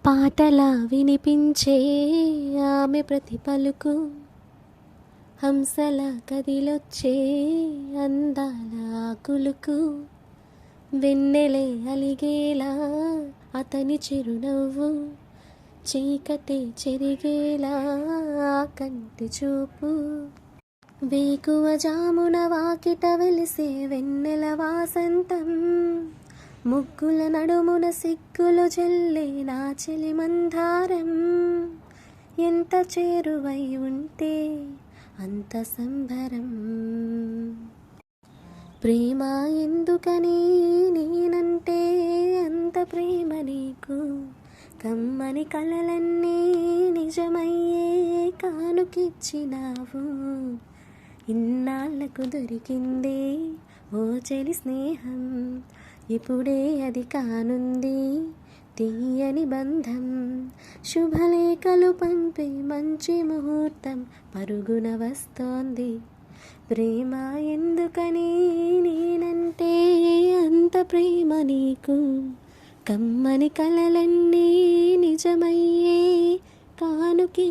పాటలా వినిపించే ఆమె ప్రతి పలుకు, హంసలా కదిలొచ్చే అందాల కులుకు, వెన్నెలే అలిగేలా అతని చిరునవ్వు, చీకటే చెరిగేలా కంటి చూపు. వేకువ జామున వాకిట వెలిసే వెన్నెల వాసంతం, ముగ్గుల నడుమున సిగ్గులు జల్లే నా చెలి మందారం. ఎంత చేరువై ఉంటే అంత సంబరం. ప్రేమ ఎందుకని నేనంటే అంత ప్రేమ నీకు, కమ్మని కలలన్నీ నిజమయ్యే కానుకిచ్చినావు. ఇన్నాళ్లకు దొరికిందే ఓ చెలి స్నేహం, ఇప్పుడే అది కానుంది తీయని బంధం. శుభలేఖలు పంపే మంచి ముహూర్తం పరుగున వస్తోంది. ప్రేమ ఎందుకని నేనంటే అంత ప్రేమ నీకు, కమ్మని కలలన్నీ నిజమయ్యే కానుకి